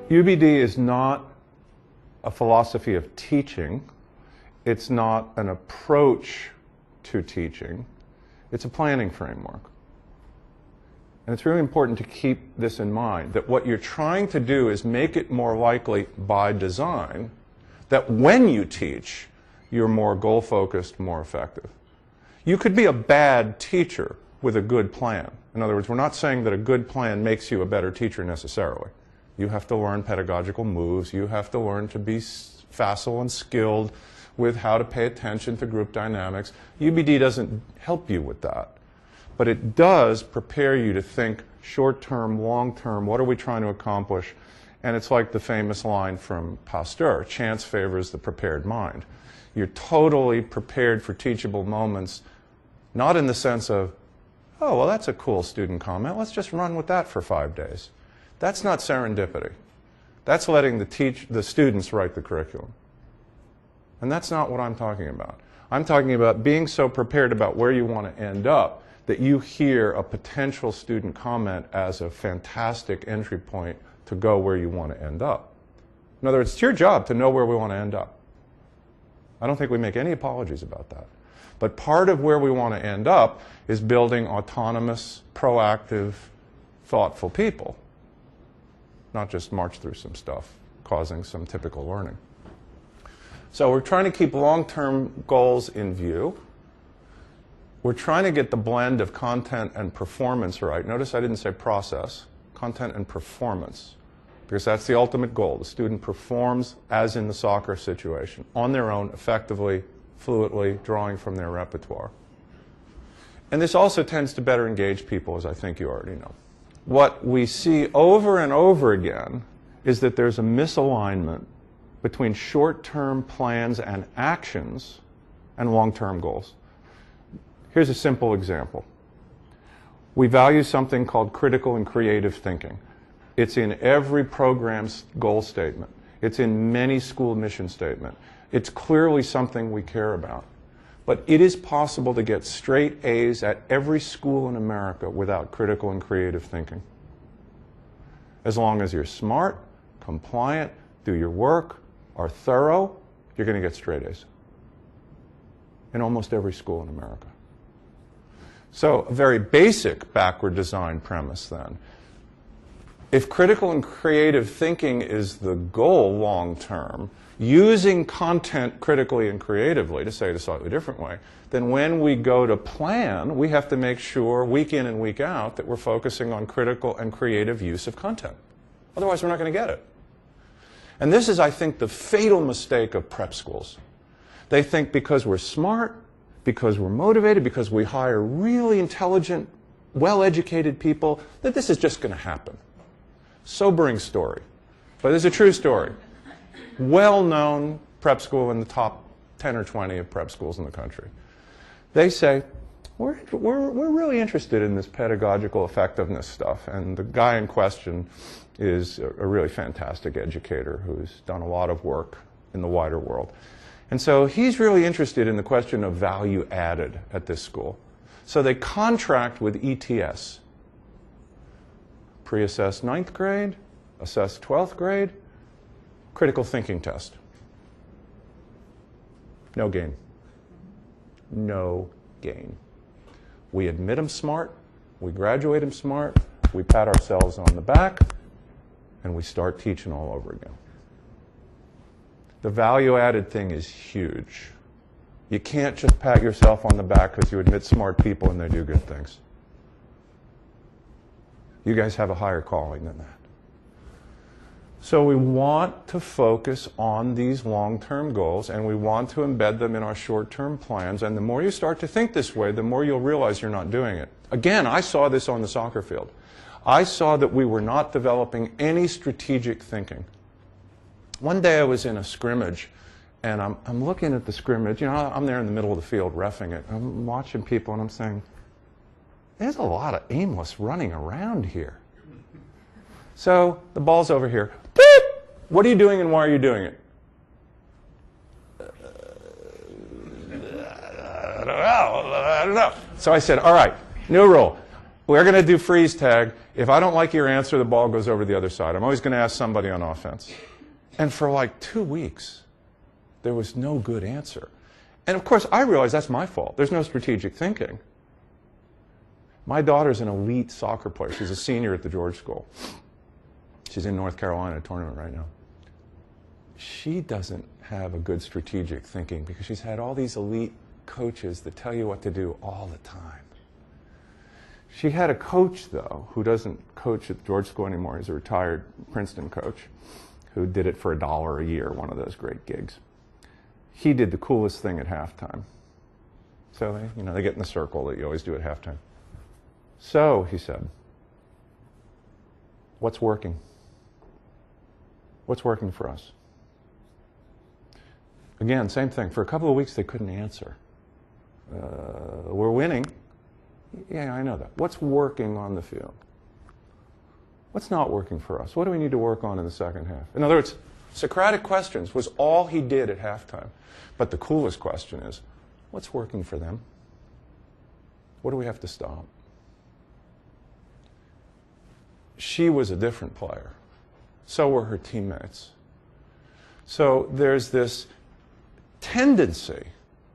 UBD is not a philosophy of teaching. It's not an approach to teaching. It's a planning framework. And it's really important to keep this in mind, that what you're trying to do is make it more likely by design that when you teach, you're more goal-focused, more effective. You could be a bad teacher with a good plan. In other words, we're not saying that a good plan makes you a better teacher necessarily. You have to learn pedagogical moves. You have to learn to be facile and skilled with how to pay attention to group dynamics. UBD doesn't help you with that. But it does prepare you to think short-term, long-term, what are we trying to accomplish? And it's like the famous line from Pasteur, chance favors the prepared mind. You're totally prepared for teachable moments, not in the sense of, oh, well, that's a cool student comment. Let's just run with that for 5 days. That's not serendipity. That's letting the students write the curriculum. And that's not what I'm talking about. I'm talking about being so prepared about where you want to end up that you hear a potential student comment as a fantastic entry point to go where you want to end up. In other words, it's your job to know where we want to end up. I don't think we make any apologies about that. But part of where we want to end up is building autonomous, proactive, thoughtful people, not just march through some stuff, causing some typical learning. So we're trying to keep long-term goals in view. We're trying to get the blend of content and performance right. Notice I didn't say process, content and performance, because that's the ultimate goal. The student performs, as in the soccer situation, on their own, effectively, fluently, drawing from their repertoire. And this also tends to better engage people, as I think you already know. What we see over and over again is that there's a misalignment between short-term plans and actions and long-term goals. Here's a simple example. We value something called critical and creative thinking. It's in every program's goal statement. It's in many school mission statements. It's clearly something we care about. But it is possible to get straight A's at every school in America without critical and creative thinking. As long as you're smart, compliant, do your work, are thorough, you're going to get straight A's in almost every school in America. So a very basic backward design premise then. If critical and creative thinking is the goal long term, using content critically and creatively, to say it a slightly different way, then when we go to plan, we have to make sure week in and week out that we're focusing on critical and creative use of content. Otherwise, we're not going to get it. And this is, I think, the fatal mistake of prep schools. They think because we're smart, because we're motivated, because we hire really intelligent, well-educated people, that this is just going to happen. Sobering story, but it's a true story. Well-known prep school in the top 10 or 20 of prep schools in the country. They say, we're really interested in this pedagogical effectiveness stuff, and the guy in question is a really fantastic educator who's done a lot of work in the wider world. And so he's really interested in the question of value added at this school. So they contract with ETS. Pre-assess 9th grade, assess 12th grade, critical thinking test. No gain. No gain. We admit them smart, we graduate them smart, we pat ourselves on the back, and we start teaching all over again. The value-added thing is huge. You can't just pat yourself on the back because you admit smart people and they do good things. You guys have a higher calling than that. So we want to focus on these long-term goals, and we want to embed them in our short-term plans. And the more you start to think this way, the more you'll realize you're not doing it. Again, I saw this on the soccer field. I saw that we were not developing any strategic thinking. One day I was in a scrimmage, and I'm looking at the scrimmage. You know, I'm there in the middle of the field reffing it. I'm watching people, and I'm saying, there's a lot of aimless running around here. So the ball's over here. Beep! What are you doing and why are you doing it? I don't know. So I said, all right, new rule. we're going to do freeze tag. If I don't like your answer, the ball goes over the other side. I'm always going to ask somebody on offense. And for like 2 weeks, there was no good answer. And of course, I realize that's my fault. There's no strategic thinking. My daughter's an elite soccer player. She's a senior at the George School. She's in North Carolina tournament right now. She doesn't have a good strategic thinking because she's had all these elite coaches that tell you what to do all the time. She had a coach, though, who doesn't coach at the George School anymore. He's a retired Princeton coach who did it for $1 a year, one of those great gigs. He did the coolest thing at halftime. So they get in the circle that you always do at halftime. So, he said, what's working? What's working for us? Again, same thing. For a couple of weeks, they couldn't answer. We're winning. Yeah, I know that. What's working on the field? What's not working for us? What do we need to work on in the second half? In other words, Socratic questions was all he did at halftime. But the coolest question is, what's working for them? What do we have to stop? She was a different player. So were her teammates. So there's this tendency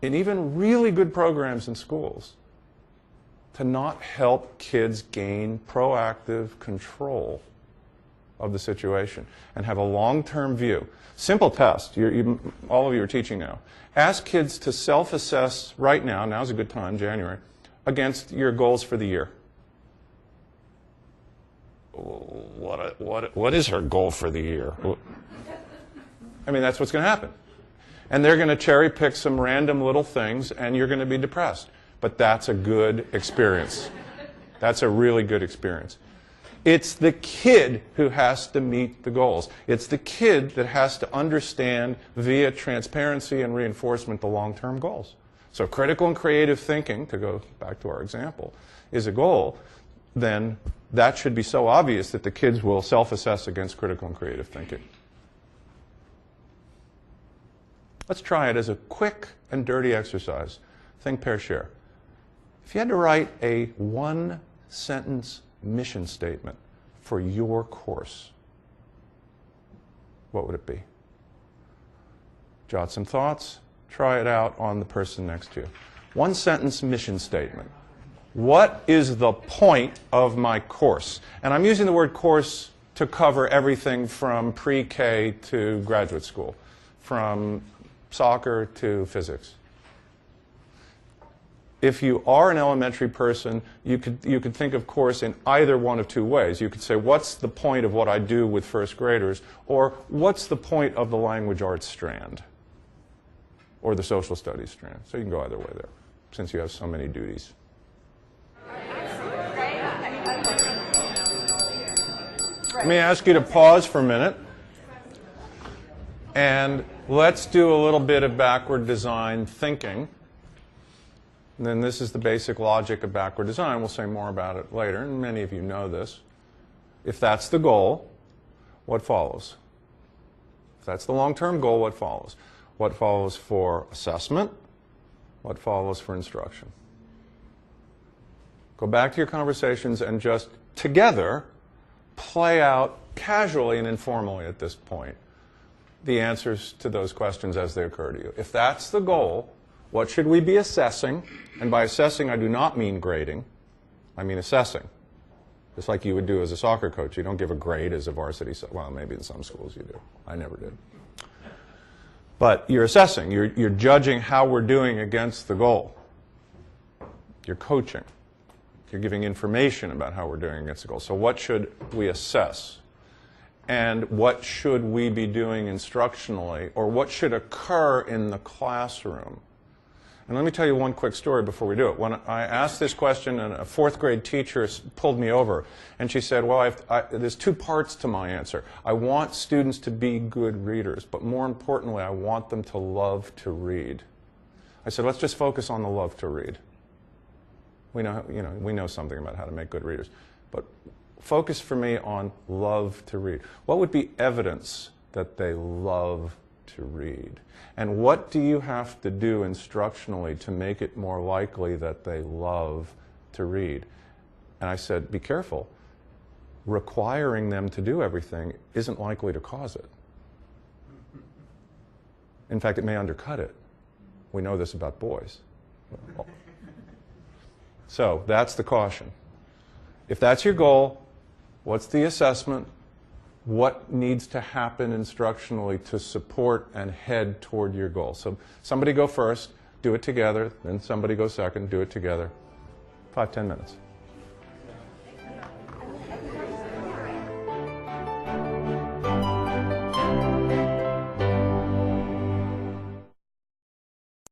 in even really good programs in schools to not help kids gain proactive control of the situation and have a long-term view. Simple test. All of you are teaching now. Ask kids to self-assess right now, now's a good time, January, against your goals for the year. What is her goal for the year? I mean, that's what's going to happen. And they're going to cherry pick some random little things, and you're going to be depressed. But that's a good experience. That's a really good experience. It's the kid who has to meet the goals. It's the kid that has to understand via transparency and reinforcement the long-term goals. So critical and creative thinking, to go back to our example, is a goal. Then that should be so obvious that the kids will self-assess against critical and creative thinking. Let's try it as a quick and dirty exercise. Think, pair, share. If you had to write a one-sentence mission statement for your course, what would it be? Jot some thoughts. Try it out on the person next to you. One-sentence mission statement. What is the point of my course? And I'm using the word course to cover everything from pre-K to graduate school, from soccer to physics. If you are an elementary person, you could think of course in either one of two ways. You could say, what's the point of what I do with first graders? Or what's the point of the language arts strand? Or the social studies strand. So you can go either way there, since you have so many duties. Let me ask you to pause for a minute. And let's do a little bit of backward design thinking. And then this is the basic logic of backward design. We'll say more about it later, and many of you know this. If that's the goal, what follows? If that's the long-term goal, what follows? What follows for assessment? What follows for instruction? Go back to your conversations and just together play out casually and informally at this point the answers to those questions as they occur to you. If that's the goal, what should we be assessing? And by assessing, I do not mean grading. I mean assessing. Just like you would do as a soccer coach. You don't give a grade as a varsity. Well, maybe in some schools you do. I never did. But you're assessing. You're judging how we're doing against the goal. You're coaching. You're giving information about how we're doing against the goal. So what should we assess? And what should we be doing instructionally? Or what should occur in the classroom? And let me tell you one quick story before we do it. When I asked this question, and a fourth grade teacher pulled me over, and she said, well, there's two parts to my answer. I want students to be good readers, but more importantly, I want them to love to read. I said, let's just focus on the love to read. We know something about how to make good readers. But focus for me on love to read. What would be evidence that they love to read? And what do you have to do instructionally to make it more likely that they love to read? And I said, be careful. Requiring them to do everything isn't likely to cause it. In fact, it may undercut it. We know this about boys. So that's the caution. If that's your goal, what's the assessment? What needs to happen instructionally to support and head toward your goal? So somebody go first, do it together, then somebody go second, do it together. 5-10 minutes.